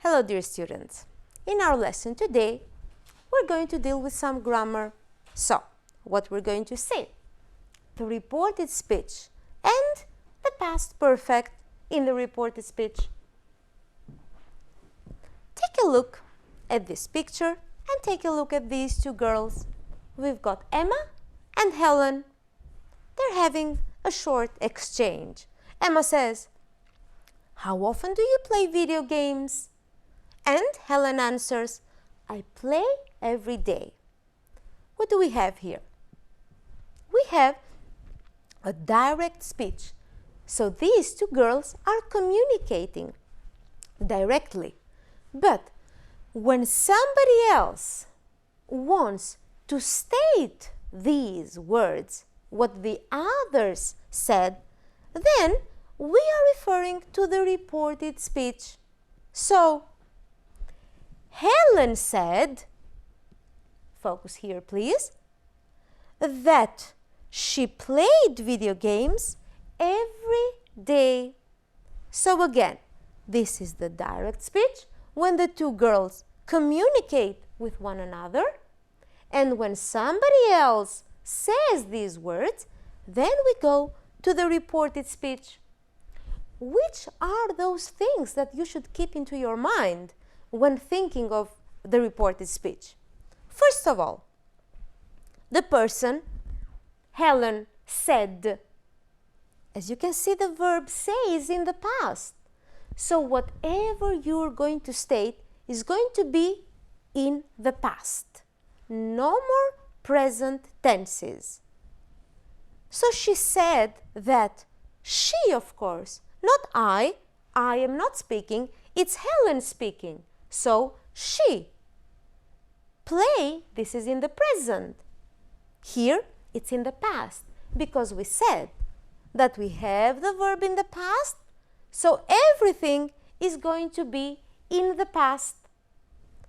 Hello dear students. In our lesson today, we're going to deal with some grammar. So, what we're going to say? The reported speech and the past perfect in the reported speech. Take a look at this picture and take a look at these two girls. We've got Emma and Helen. They're having a short exchange. Emma says, "How often do you play video games?" And Helen answers, "I play every day." What do we have here? We have a direct speech. So these two girls are communicating directly. But when somebody else wants to state these words, what the others said, then we are referring to the reported speech. So, Helen said, focus here please, that she played video games every day. So again, this is the direct speech when the two girls communicate with one another, and when somebody else says these words, then we go to the reported speech. Which are those things that you should keep into your mind when thinking of the reported speech? First of all, the person, Helen, said. As you can see, the verb say is in the past. So whatever you're going to state is going to be in the past. No more present tenses. So she said that she, of course, not I am not speaking, it's Helen speaking. So she. Play, this is in the present. Here, it's in the past because we said that we have the verb in the past, so everything is going to be in the past.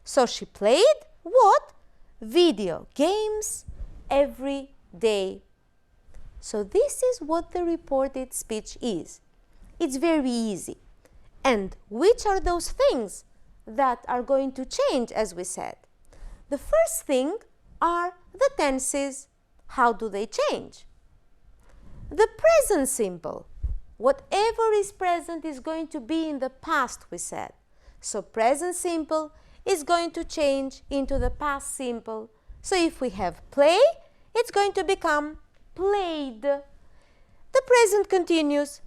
So she played what? Video games every day. So this is what the reported speech is. It's very easy. And which are those things that are going to change, as we said? The first thing are the tenses. How do they change? The present simple. Whatever is present is going to be in the past, we said. So present simple is going to change into the past simple. So if we have play, it's going to become played. The present continuous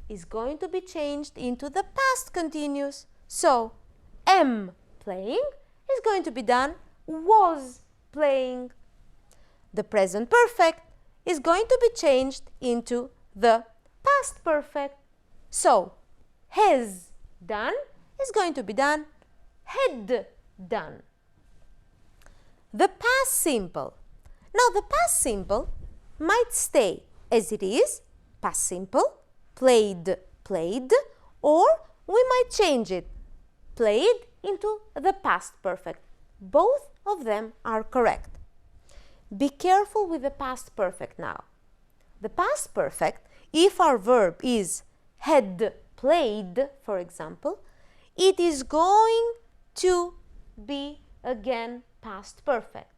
is going to be changed into the past continuous. So am playing is going to be done was playing. The present perfect is going to be changed into the past perfect. So has done is going to be done had done. The past simple. Now the past simple might stay as it is, past simple, played, played, or we might change it, played, into the past perfect. Both of them are correct. Be careful with the past perfect now. The past perfect, if our verb is had played, for example, it is going to be again past perfect.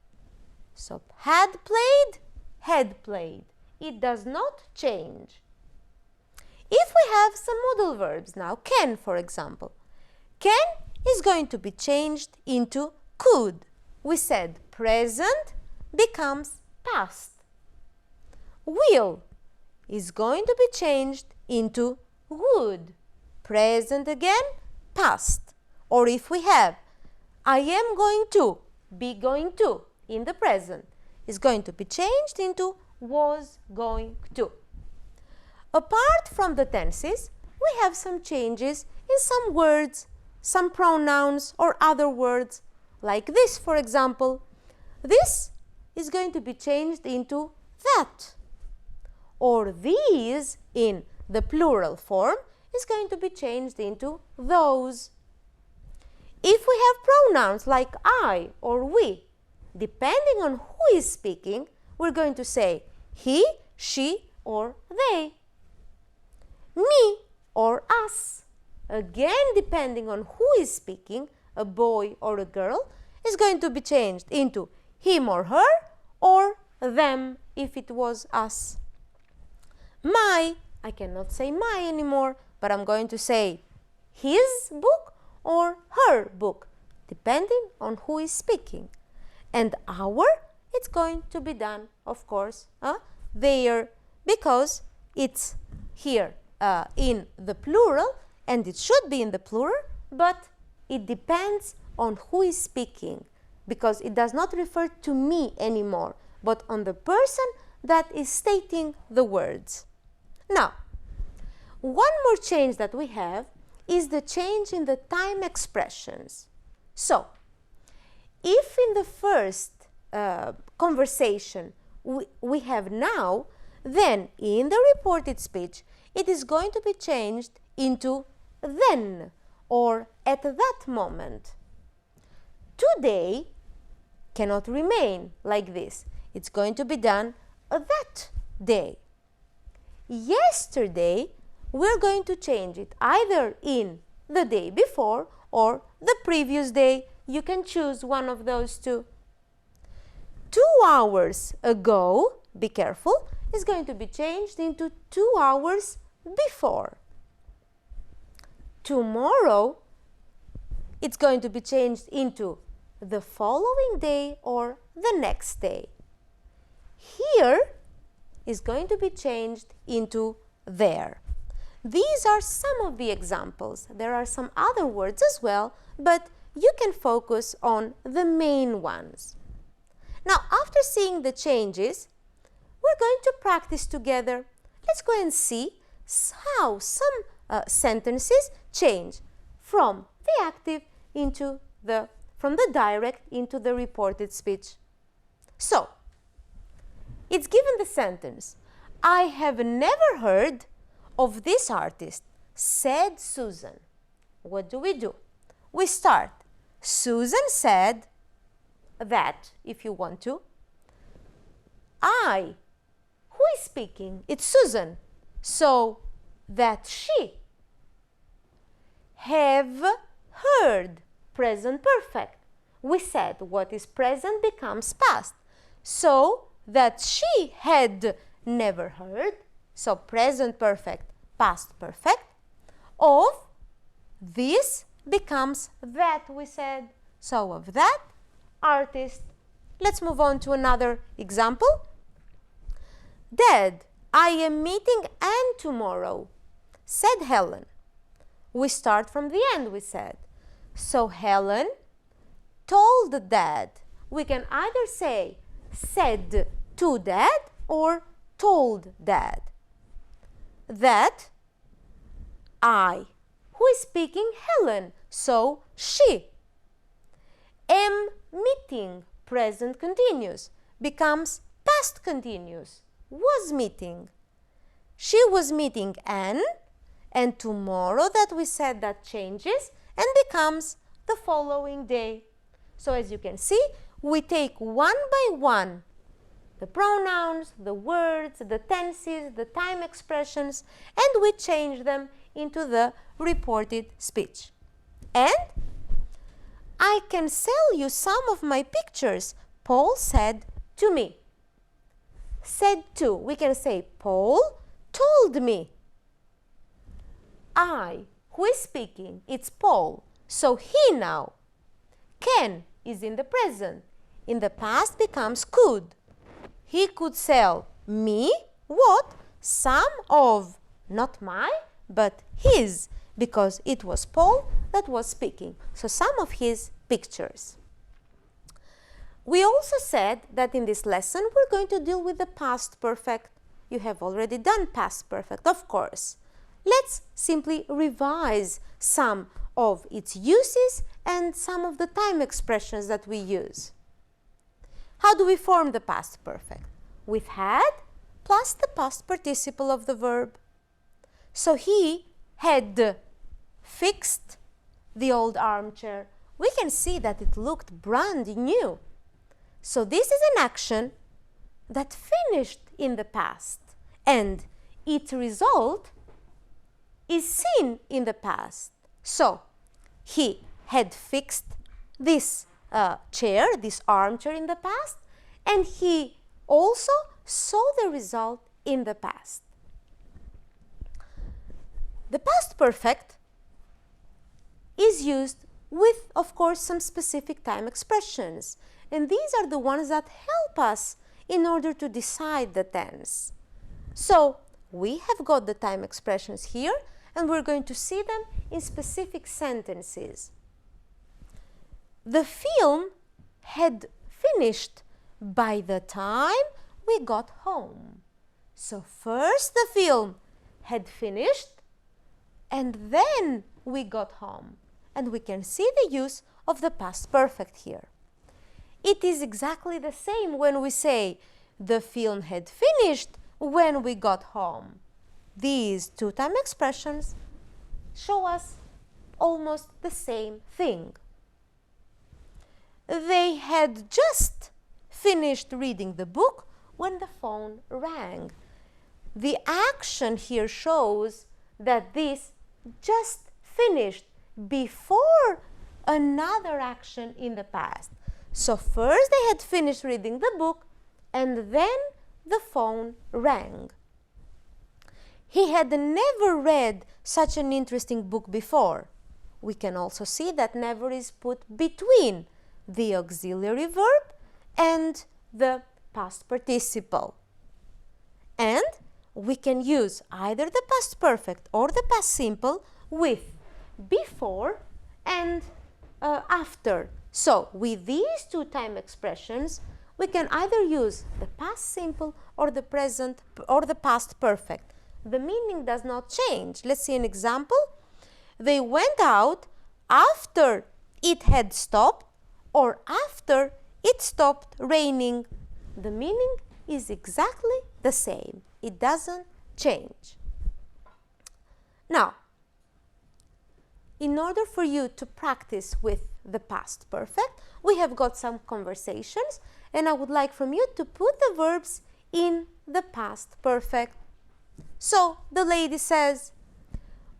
So had played. It does not change. If we have some modal verbs now, can, for example, can is going to be changed into could. We said present becomes past. Will is going to be changed into would. Present again, past. Or if we have I am going to, be going to in the present is going to be changed into was going to. Apart from the tenses, we have some changes in some words, some pronouns or other words, like this, for example. This is going to be changed into that. Or these, in the plural form, is going to be changed into those. If we have pronouns like I or we, depending on who is speaking, we're going to say he, she, or they. Me or us. again depending on who is speaking, a boy or a girl, is going to be changed into him or her, or them if it was us. My, I cannot say my anymore, but I'm going to say his book or her book, depending on who is speaking. And our, it's going to be done, of course, there, because it's here in the plural, and it should be in the plural, but it depends on who is speaking, because it does not refer to me anymore, but on the person that is stating the words. Now, one more change that we have is the change in the time expressions. So, if in the first conversation we have now, then in the reported speech it is going to be changed into then, or at that moment. Today cannot remain like this. It's going to be done that day. Yesterday, we're going to change it either in the day before or the previous day. You can choose one of those two. 2 hours ago, be careful, is going to be changed into 2 hours before. Tomorrow, it's going to be changed into the following day or the next day. Here is going to be changed into there. These are some of the examples. There are some other words as well, but you can focus on the main ones. Now, after seeing the changes, we're going to practice together. Let's go and see how some sentences change from the active into from the direct into the reported speech. So, it's given the sentence, I have never heard of this artist, said Susan. What do? We start. Susan said that, if you want to. I. Who is speaking? It's Susan. So, that she. Have heard. Present perfect. We said what is present becomes past. So, that she had never heard. So, present perfect, past perfect. Of this becomes that, we said. So, of that artist. Let's move on to another example. Dad, I am meeting Anne tomorrow, said Helen. We start from the end, we said. So, Helen told Dad. We can either say said to Dad or told Dad that I. Who is speaking? Helen. So, she. Am meeting, present continuous, becomes past continuous. Was meeting. She was meeting Anne, and tomorrow that we said that changes and becomes the following day. So as you can see, we take one by one the pronouns, the words, the tenses, the time expressions, and we change them into the reported speech. And I can sell you some of my pictures, Paul said to me. Said to, we can say Paul told me. I, who is speaking? It's Paul. So he now. Can is in the present. In the past becomes could. He could sell me what? Some of, not my, but his, because it was Paul that was speaking. So some of his pictures. We also said that in this lesson we're going to deal with the past perfect. You have already done past perfect, of course. Let's simply revise some of its uses and some of the time expressions that we use. How do we form the past perfect? With had plus the past participle of the verb. So he had fixed the old armchair. We can see that it looked brand new. So this is an action that finished in the past, and its result is seen in the past. So, he had fixed this chair, this armchair in the past, and he also saw the result in the past. The past perfect is used with, of course, some specific time expressions. And these are the ones that help us in order to decide the tense. So we have got the time expressions here, and we're going to see them in specific sentences. The film had finished by the time we got home. So first the film had finished, and then we got home. And we can see the use of the past perfect here. It is exactly the same when we say the film had finished when we got home. These two time expressions show us almost the same thing. They had just finished reading the book when the phone rang. The action here shows that this just finished before another action in the past. So first they had finished reading the book, and then the phone rang. He had never read such an interesting book before. We can also see that never is put between the auxiliary verb and the past participle. And we can use either the past perfect or the past simple with before and after. So with these two time expressions, we can either use the past simple or the present or the past perfect. The meaning does not change. Let's see an example. They went out after it had stopped or after it stopped raining. The meaning is exactly the same. It doesn't change. Now, in order for you to practice with the past perfect, we have got some conversations, and I would like from you to put the verbs in the past perfect. So the lady says,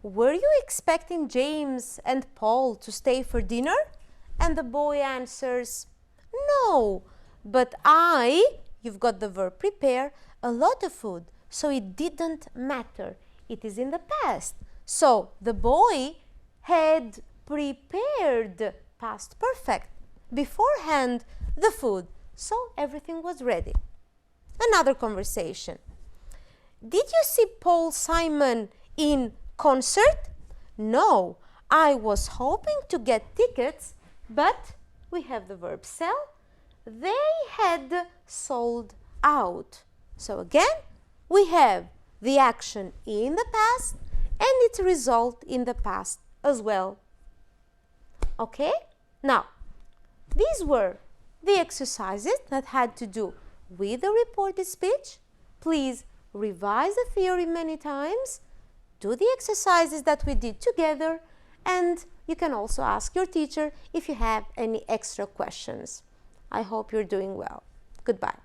"Were you expecting James and Paul to stay for dinner?" And the boy answers, "No, but you've got the verb prepare, a lot of food, so it didn't matter. It is in the past." So the boy had prepared past perfect beforehand the food, so everything was ready. Another conversation. "Did you see Paul Simon in concert?" "No, I was hoping to get tickets, but," we have the verb sell, "they had sold out." So again, we have the action in the past and its result in the past as well. Okay? Now, these were the exercises that had to do with the reported speech. Please revise the theory many times, do the exercises that we did together, and you can also ask your teacher if you have any extra questions. I hope you're doing well. Goodbye.